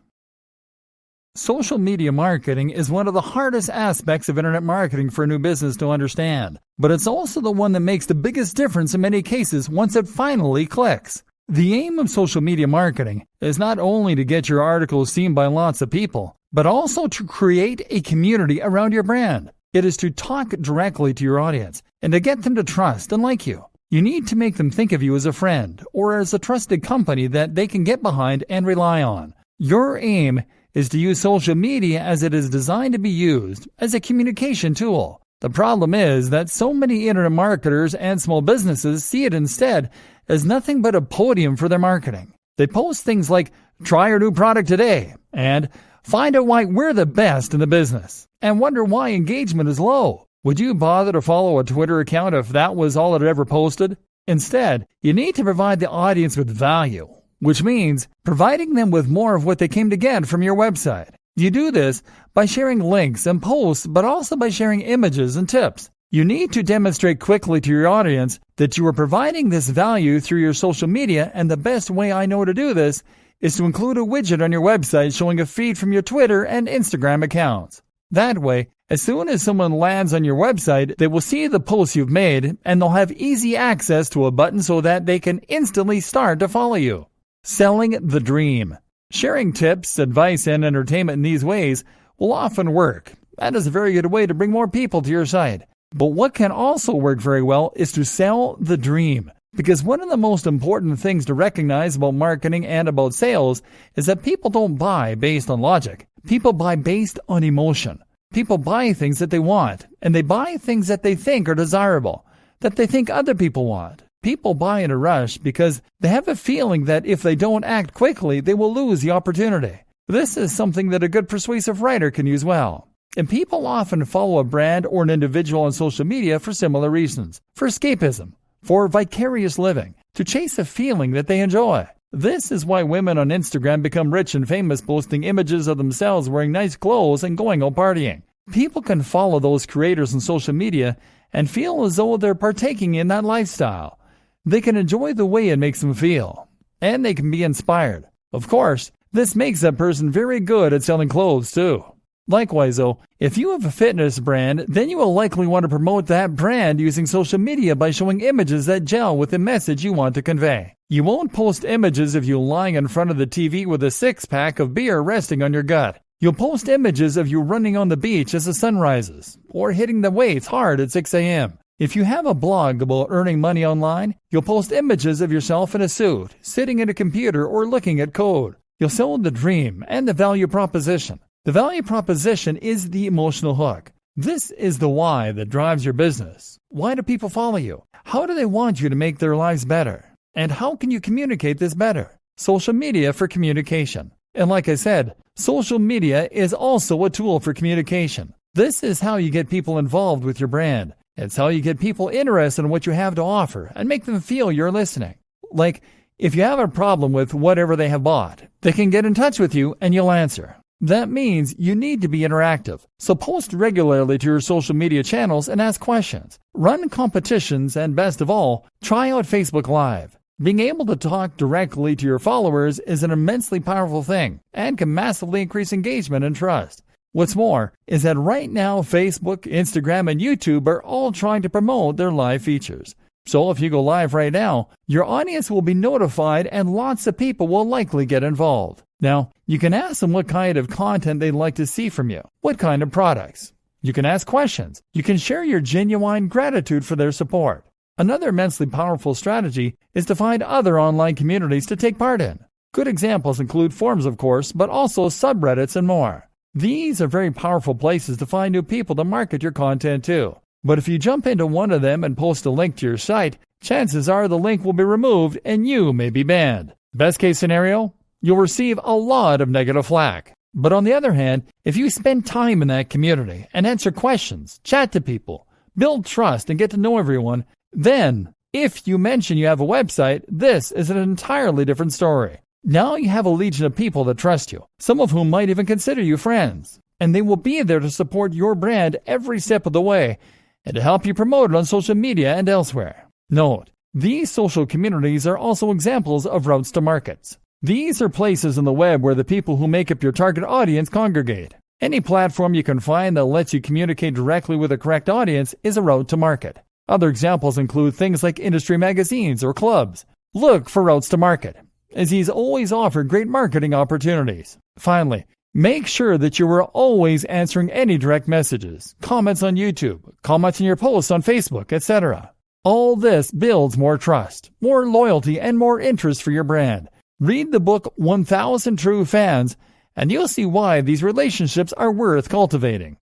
Social media marketing is one of the hardest aspects of internet marketing for a new business to understand, but it's also the one that makes the biggest difference in many cases once it finally clicks. The aim of social media marketing is not only to get your articles seen by lots of people, but also to create a community around your brand. It is to talk directly to your audience and to get them to trust and like you. You need to make them think of you as a friend or as a trusted company that they can get behind and rely on. Your aim is to use social media as it is designed to be used as a communication tool. The problem is that so many internet marketers and small businesses see it instead as nothing but a podium for their marketing. They post things like, "Try our new product today," and "Find out why we're the best in the business," and wonder why engagement is low. Would you bother to follow a Twitter account if that was all it ever posted? Instead, you need to provide the audience with value, which means providing them with more of what they came to get from your website. You do this by sharing links and posts, but also by sharing images and tips. You need to demonstrate quickly to your audience that you are providing this value through your social media, and the best way I know to do this is to include a widget on your website showing a feed from your Twitter and Instagram accounts. That way, as soon as someone lands on your website, they will see the posts you've made, and they'll have easy access to a button so that they can instantly start to follow you. Selling the dream. Sharing tips, advice, and entertainment in these ways will often work. That is a very good way to bring more people to your site. But what can also work very well is to sell the dream. Because one of the most important things to recognize about marketing and about sales is that people don't buy based on logic. People buy based on emotion. People buy things that they want, and they buy things that they think are desirable, that they think other people want. People buy in a rush because they have a feeling that if they don't act quickly, they will lose the opportunity. This is something that a good persuasive writer can use well. And people often follow a brand or an individual on social media for similar reasons. For escapism, for vicarious living, to chase a feeling that they enjoy. This is why women on Instagram become rich and famous posting images of themselves wearing nice clothes and going out partying. People can follow those creators on social media and feel as though they're partaking in that lifestyle. They can enjoy the way it makes them feel, and they can be inspired. Of course, this makes that person very good at selling clothes too. Likewise though, if you have a fitness brand, then you will likely want to promote that brand using social media by showing images that gel with the message you want to convey. You won't post images of you lying in front of the TV with a six-pack of beer resting on your gut. You'll post images of you running on the beach as the sun rises, or hitting the weights hard at 6 a.m. If you have a blog about earning money online, you'll post images of yourself in a suit, sitting at a computer or looking at code. You'll sell the dream and the value proposition. The value proposition is the emotional hook. This is the why that drives your business. Why do people follow you? How do they want you to make their lives better? And how can you communicate this better? Social media for communication. And like I said, social media is also a tool for communication. This is how you get people involved with your brand. It's how you get people interested in what you have to offer and make them feel you're listening. Like, if you have a problem with whatever they have bought, they can get in touch with you and you'll answer. That means you need to be interactive. So post regularly to your social media channels and ask questions. Run competitions and best of all, try out Facebook Live. Being able to talk directly to your followers is an immensely powerful thing and can massively increase engagement and trust. What's more is that right now Facebook, Instagram, and YouTube are all trying to promote their live features. So if you go live right now, your audience will be notified and lots of people will likely get involved. Now, you can ask them what kind of content they'd like to see from you, what kind of products. You can ask questions. You can share your genuine gratitude for their support. Another immensely powerful strategy is to find other online communities to take part in. Good examples include forums, of course, but also subreddits and more. These are very powerful places to find new people to market your content to. But if you jump into one of them and post a link to your site, chances are the link will be removed and you may be banned. Best case scenario, you'll receive a lot of negative flack. But on the other hand, if you spend time in that community and answer questions, chat to people, build trust and get to know everyone, then if you mention you have a website, this is an entirely different story. Now you have a legion of people that trust you, some of whom might even consider you friends, and they will be there to support your brand every step of the way and to help you promote it on social media and elsewhere. Note, these social communities are also examples of routes to markets. These are places on the web where the people who make up your target audience congregate. Any platform you can find that lets you communicate directly with the correct audience is a route to market. Other examples include things like industry magazines or clubs. Look for routes to market, as these always offer great marketing opportunities. Finally, make sure that you are always answering any direct messages, comments on YouTube, comments in your posts on Facebook, etc. All this builds more trust, more loyalty, and more interest for your brand. Read the book 1000 True Fans, and you'll see why these relationships are worth cultivating.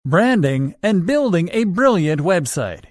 Branding and building a brilliant website.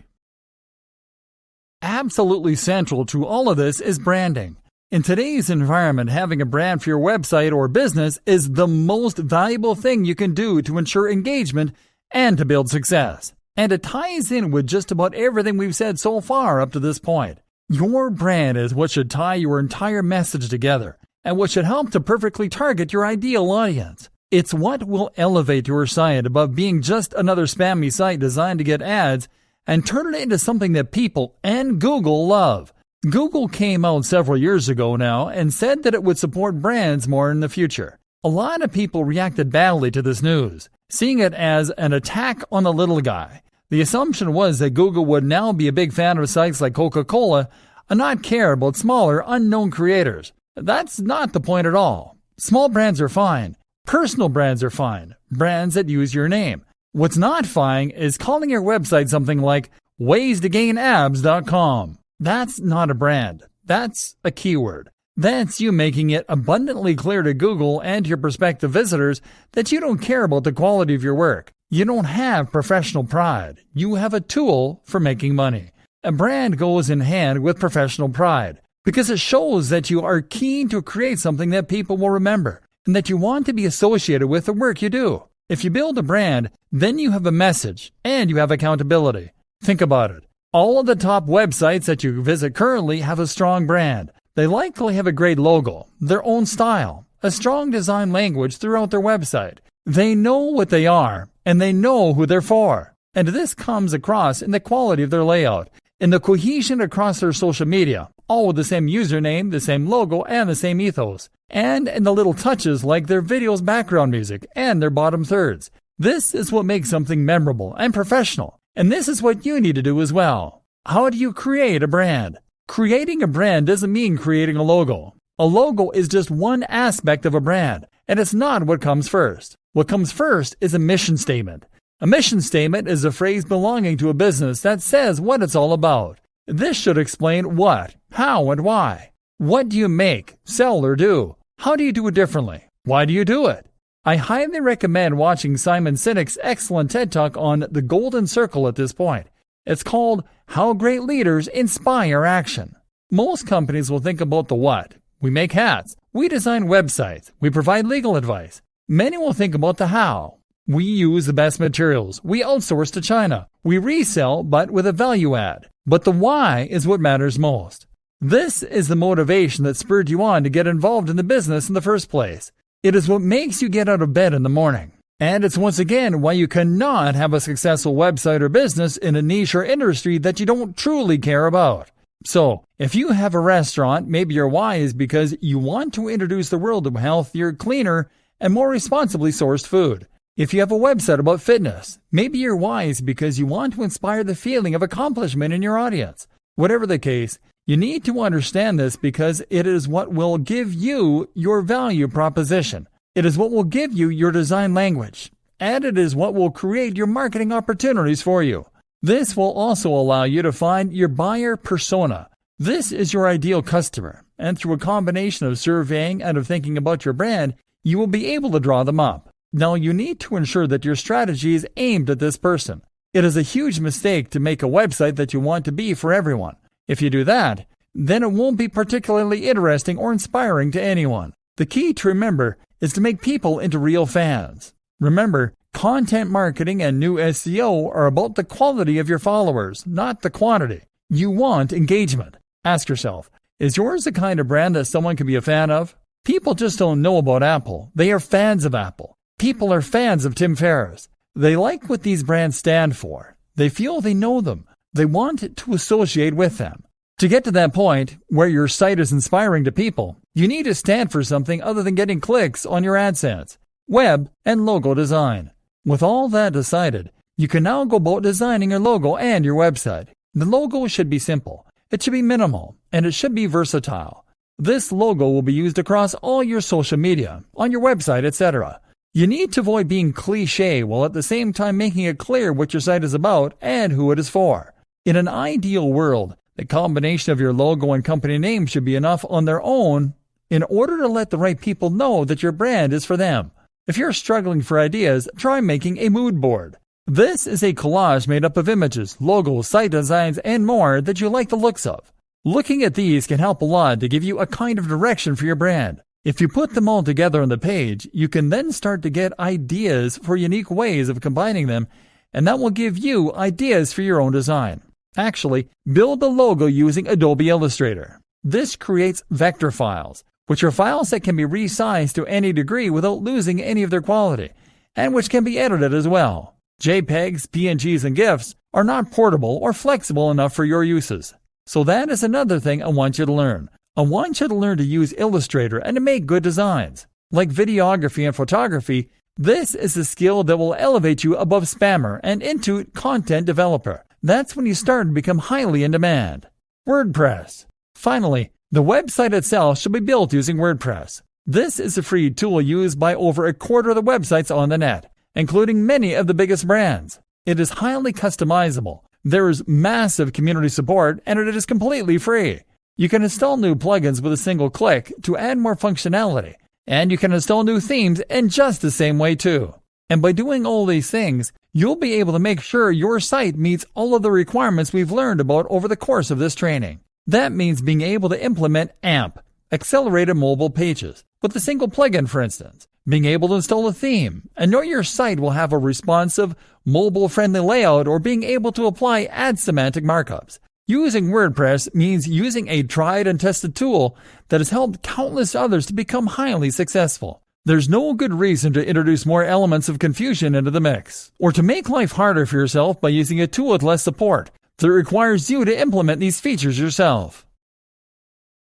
Absolutely central to all of this is branding. In today's environment, having a brand for your website or business is the most valuable thing you can do to ensure engagement and to build success. And it ties in with just about everything we've said so far up to this point. Your brand is what should tie your entire message together and what should help to perfectly target your ideal audience. It's what will elevate your site above being just another spammy site designed to get ads and turn it into something that people and Google love. Google came out several years ago now and said that it would support brands more in the future. A lot of people reacted badly to this news, seeing it as an attack on the little guy. The assumption was that Google would now be a big fan of sites like Coca-Cola and not care about smaller, unknown creators. That's not the point at all. Small brands are fine. Personal brands are fine. Brands that use your name. What's not fine is calling your website something like ways-to-gain-abs.com. That's not a brand. That's a keyword. That's you making it abundantly clear to Google and your prospective visitors that you don't care about the quality of your work. You don't have professional pride. You have a tool for making money. A brand goes in hand with professional pride because it shows that you are keen to create something that people will remember and that you want to be associated with the work you do. If you build a brand, then you have a message and you have accountability. Think about it. All of the top websites that you visit currently have a strong brand. They likely have a great logo, their own style, a strong design language throughout their website. They know what they are, and they know who they're for. And this comes across in the quality of their layout, in the cohesion across their social media, all with the same username, the same logo, and the same ethos, and in the little touches like their video's background music and their bottom thirds. This is what makes something memorable and professional, and this is what you need to do as well. How do you create a brand? Creating a brand doesn't mean creating a logo. A logo is just one aspect of a brand, and it's not what comes first. What comes first is a mission statement. A mission statement is a phrase belonging to a business that says what it's all about. This should explain what, how, and why. What do you make, sell, or do? How do you do it differently? Why do you do it? I highly recommend watching Simon Sinek's excellent TED Talk on the Golden Circle at this point. It's called How Great Leaders Inspire Action. Most companies will think about the what. We make hats. We design websites. We provide legal advice. Many will think about the how. We use the best materials. We outsource to China. We resell, but with a value add. But the why is what matters most. This is the motivation that spurred you on to get involved in the business in the first place. It is what makes you get out of bed in the morning. And it's once again why you cannot have a successful website or business in a niche or industry that you don't truly care about. So, if you have a restaurant, maybe your why is because you want to introduce the world to healthier, cleaner, and more responsibly sourced food. If you have a website about fitness, maybe your why is because you want to inspire the feeling of accomplishment in your audience. Whatever the case, you need to understand this because it is what will give you your value proposition. It is what will give you your design language. And it is what will create your marketing opportunities for you. This will also allow you to find your buyer persona. This is your ideal customer. And through a combination of surveying and of thinking about your brand, you will be able to draw them up. Now, you need to ensure that your strategy is aimed at this person. It is a huge mistake to make a website that you want to be for everyone. If you do that, then it won't be particularly interesting or inspiring to anyone. The key to remember is to make people into real fans. Remember, content marketing and new SEO are about the quality of your followers, not the quantity. You want engagement. Ask yourself, is yours the kind of brand that someone can be a fan of? People just don't know about Apple. They are fans of Apple. People are fans of Tim Ferriss. They like what these brands stand for. They feel they know them. They want to associate with them. To get to that point where your site is inspiring to people, you need to stand for something other than getting clicks on your AdSense. Web and logo design. With all that decided, you can now go about designing your logo and your website. The logo should be simple. It should be minimal, and it should be versatile. This logo will be used across all your social media, on your website, etc. You need to avoid being cliché while at the same time making it clear what your site is about and who it is for. In an ideal world, the combination of your logo and company name should be enough on their own in order to let the right people know that your brand is for them. If you're struggling for ideas, try making a mood board. This is a collage made up of images, logos, site designs, and more that you like the looks of. Looking at these can help a lot to give you a kind of direction for your brand. If you put them all together on the page, you can then start to get ideas for unique ways of combining them, and that will give you ideas for your own design. Actually, build the logo using Adobe Illustrator. This creates vector files, which are files that can be resized to any degree without losing any of their quality, and which can be edited as well. JPEGs, PNGs, and GIFs are not portable or flexible enough for your uses. So that is another thing I want you to learn. I want you to learn to use Illustrator and to make good designs. Like videography and photography, this is a skill that will elevate you above spammer and into content developer. That's when you start to become highly in demand. WordPress. Finally, the website itself should be built using WordPress. This is a free tool used by over a quarter of the websites on the net, including many of the biggest brands. It is highly customizable. There is massive community support, and it is completely free. You can install new plugins with a single click to add more functionality, and you can install new themes in just the same way too. And by doing all these things, you'll be able to make sure your site meets all of the requirements we've learned about over the course of this training. That means being able to implement AMP, Accelerated Mobile Pages, with a single plugin, for instance. Being able to install a theme and know your site will have a responsive, mobile-friendly layout, or being able to apply ad semantic markups. Using WordPress means using a tried and tested tool that has helped countless others to become highly successful. There's no good reason to introduce more elements of confusion into the mix, or to make life harder for yourself by using a tool with less support that requires you to implement these features yourself.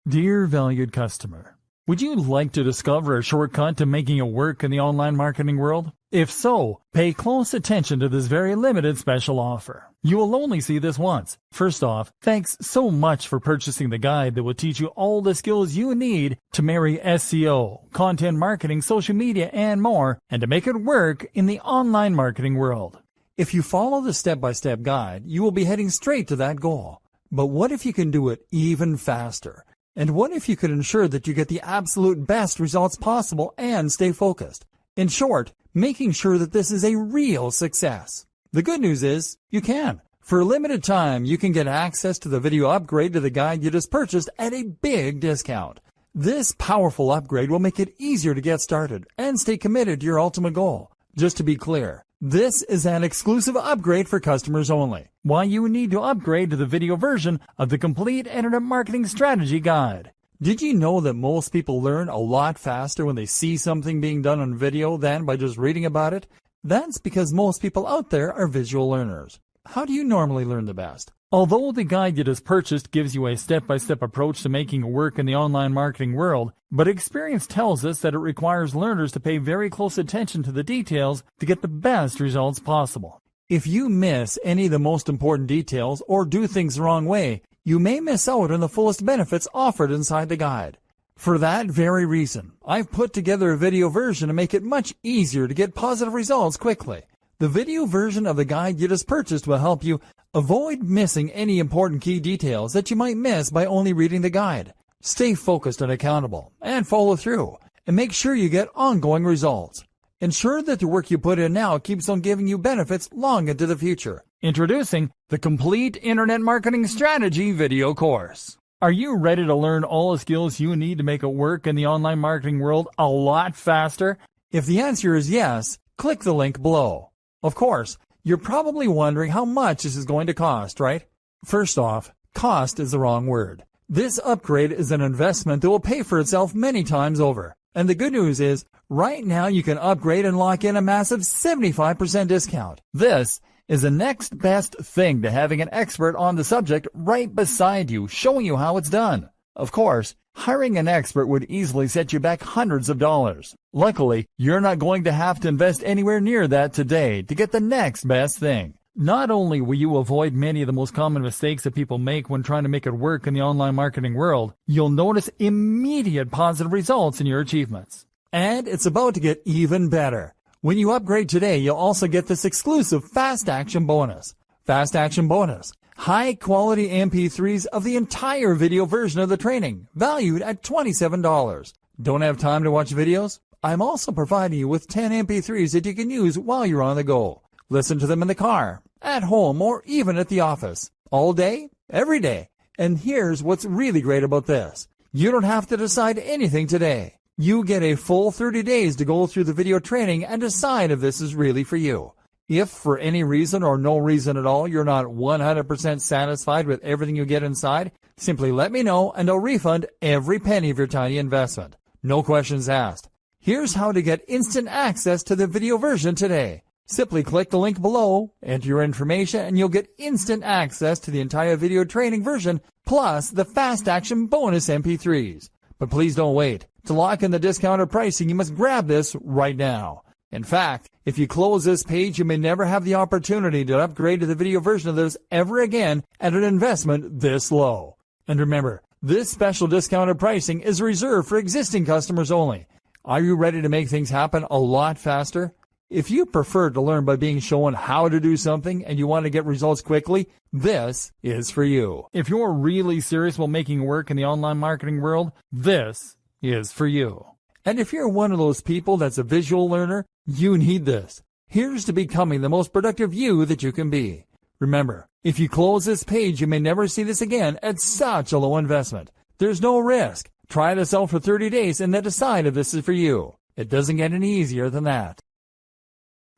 Dear valued customer, would you like to discover a shortcut to making it work in the online marketing world? If so, pay close attention to this very limited special offer. You will only see this once. First off, thanks so much for purchasing the guide that will teach you all the skills you need to marry SEO, content marketing, social media, and more, and to make it work in the online marketing world. If you follow the step-by-step guide, you will be heading straight to that goal. But what if you can do it even faster? And what if you could ensure that you get the absolute best results possible and stay focused? In short, making sure that this is a real success. The good news is, you can. For a limited time, you can get access to the video upgrade to the guide you just purchased at a big discount. This powerful upgrade will make it easier to get started and stay committed to your ultimate goal. Just to be clear, this is an exclusive upgrade for customers only. Why you need to upgrade to the video version of the Complete Internet Marketing Strategy Guide. Did you know that most people learn a lot faster when they see something being done on video than by just reading about it? That's because most people out there are visual learners. How do you normally learn the best? Although the guide you just purchased gives you a step-by-step approach to making it work in the online marketing world, but experience tells us that it requires learners to pay very close attention to the details to get the best results possible. If you miss any of the most important details or do things the wrong way, you may miss out on the fullest benefits offered inside the guide. For that very reason, I've put together a video version to make it much easier to get positive results quickly. The video version of the guide you just purchased will help you avoid missing any important key details that you might miss by only reading the guide. Stay focused and accountable, and follow through, and make sure you get ongoing results. Ensure that the work you put in now keeps on giving you benefits long into the future. Introducing the Complete Internet Marketing Strategy video course. Are you ready to learn all the skills you need to make it work in the online marketing world a lot faster? If the answer is yes, click the link below. Of course, you're probably wondering how much this is going to cost, right? First off, cost is the wrong word. This upgrade is an investment that will pay for itself many times over. And the good news is, right now you can upgrade and lock in a massive 75% discount. This is the next best thing to having an expert on the subject right beside you, showing you how it's done. Of course, hiring an expert would easily set you back hundreds of dollars. Luckily, you're not going to have to invest anywhere near that today to get the next best thing. Not only will you avoid many of the most common mistakes that people make when trying to make it work in the online marketing world, you'll notice immediate positive results in your achievements. And it's about to get even better. When you upgrade today, you'll also get this exclusive Fast Action Bonus. Fast Action Bonus. High-quality MP3s of the entire video version of the training, valued at $27. Don't have time to watch videos? I'm also providing you with 10 MP3s that you can use while you're on the go. Listen to them in the car, at home, or even at the office. All day, every day. And here's what's really great about this. You don't have to decide anything today. You get a full 30 days to go through the video training and decide if this is really for you. If for any reason or no reason at all you're not 100% satisfied with everything you get inside, simply let me know and I'll refund every penny of your tiny investment. No questions asked. Here's how to get instant access to the video version today. Simply click the link below, enter your information, and you'll get instant access to the entire video training version, plus the Fast Action Bonus MP3s. But please don't wait. To lock in the discounted pricing, you must grab this right now. In fact, if you close this page, you may never have the opportunity to upgrade to the video version of this ever again at an investment this low. And remember, this special discounted pricing is reserved for existing customers only. Are you ready to make things happen a lot faster? If you prefer to learn by being shown how to do something and you want to get results quickly, this is for you. If you're really serious about making work in the online marketing world, this is for you. And if you're one of those people that's a visual learner, you need this. Here's to becoming the most productive you that you can be. Remember, if you close this page, you may never see this again at such a low investment. There's no risk. Try this out for 30 days and then decide if this is for you. It doesn't get any easier than that.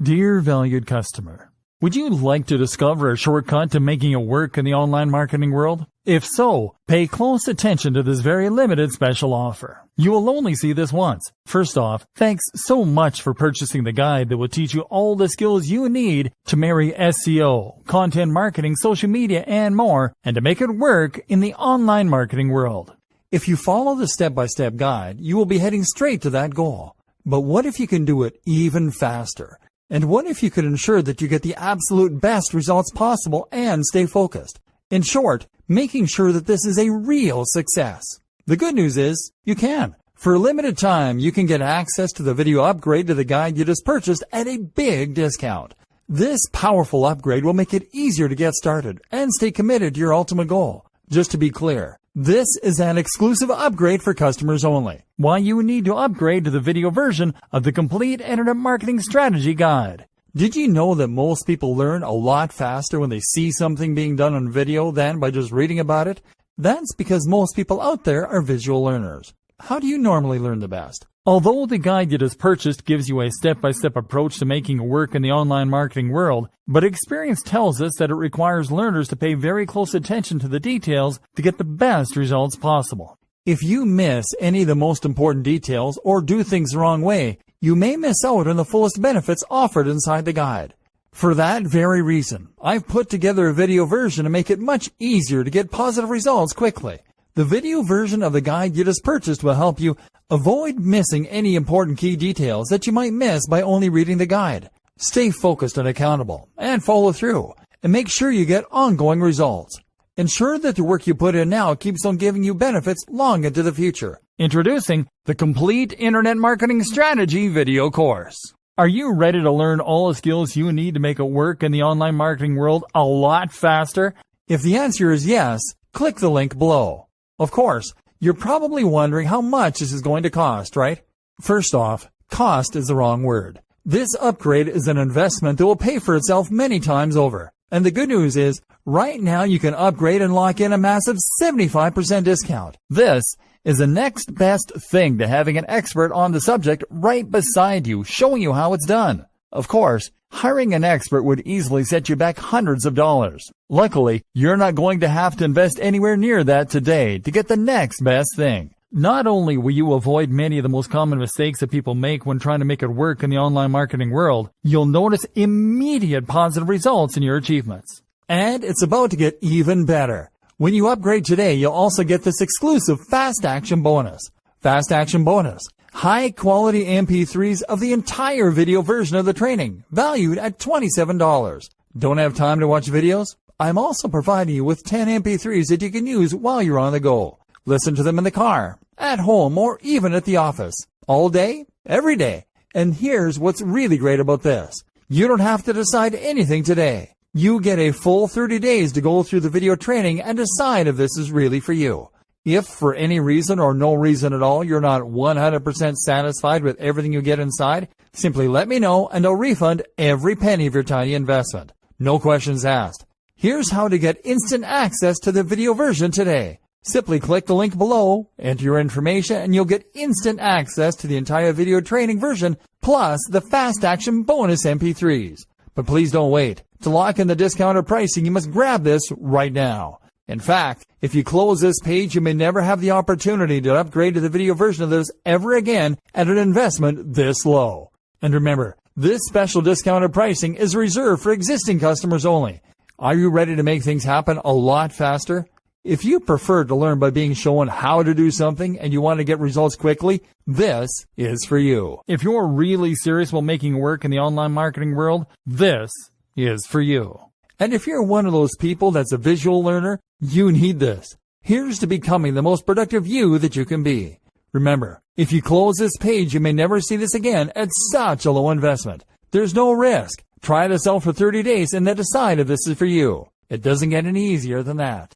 Dear valued customer, would you like to discover a shortcut to making it work in the online marketing world? If so, pay close attention to this very limited special offer. You will only see this once. First off, thanks so much for purchasing the guide that will teach you all the skills you need to marry SEO, content marketing, social media, and more, and to make it work in the online marketing world. If you follow the step-by-step guide, you will be heading straight to that goal. But what if you can do it even faster? And what if you could ensure that you get the absolute best results possible and stay focused? In short, making sure that this is a real success. The good news is, you can. For a limited time, you can get access to the video upgrade to the guide you just purchased at a big discount. This powerful upgrade will make it easier to get started and stay committed to your ultimate goal. Just to be clear, this is an exclusive upgrade for customers only. Why you need to upgrade to the video version of the Complete Internet Marketing Strategy Guide. Did you know that most people learn a lot faster when they see something being done on video than by just reading about it? That's because most people out there are visual learners. How do you normally learn the best? Although the guide you just purchased gives you a step-by-step approach to making it work in the online marketing world, but experience tells us that it requires learners to pay very close attention to the details to get the best results possible. If you miss any of the most important details or do things the wrong way, you may miss out on the fullest benefits offered inside the guide. For that very reason, I've put together a video version to make it much easier to get positive results quickly. The video version of the guide you just purchased will help you avoid missing any important key details that you might miss by only reading the guide. Stay focused and accountable, and follow through, and make sure you get ongoing results. Ensure that the work you put in now keeps on giving you benefits long into the future. Introducing the Complete Internet Marketing Strategy video course. Are you ready to learn all the skills you need to make it work in the online marketing world a lot faster? If the answer is yes, click the link below. Of course, you're probably wondering how much this is going to cost, right? First off, cost is the wrong word. This upgrade is an investment that will pay for itself many times over. And the good news is, right now you can upgrade and lock in a massive 75% discount. This is the next best thing to having an expert on the subject right beside you, showing you how it's done. Of course, hiring an expert would easily set you back hundreds of dollars. Luckily, you're not going to have to invest anywhere near that today to get the next best thing. Not only will you avoid many of the most common mistakes that people make when trying to make it work in the online marketing world, you'll notice immediate positive results in your achievements. And it's about to get even better. When you upgrade today, you'll also get this exclusive Fast Action bonus. Fast Action bonus. High quality MP3s of the entire video version of the training, valued at $27. Don't have time to watch videos? I'm also providing you with 10 MP3s that you can use while you're on the go. Listen to them in the car, at home, or even at the office. All day, every day. And here's what's really great about this. You don't have to decide anything today. You get a full 30 days to go through the video training and decide if this is really for you. If for any reason or no reason at all you're not 100% satisfied with everything you get inside, simply let me know and I'll refund every penny of your tiny investment. No questions asked. Here's how to get instant access to the video version today. Simply click the link below, enter your information, and you'll get instant access to the entire video training version plus the Fast Action bonus MP3s. But please don't wait. To lock in the discounted pricing, you must grab this right now. In fact, if you close this page, you may never have the opportunity to upgrade to the video version of this ever again at an investment this low. And remember, this special discounted pricing is reserved for existing customers only. Are you ready to make things happen a lot faster? If you prefer to learn by being shown how to do something and you want to get results quickly, this is for you. If you're really serious about making work in the online marketing world, this is for you. And if you're one of those people that's a visual learner, you need this. Here's to becoming the most productive you that you can be. Remember, if you close this page, you may never see this again at such a low investment. There's no risk. Try this out for 30 days and then decide if this is for you. It doesn't get any easier than that.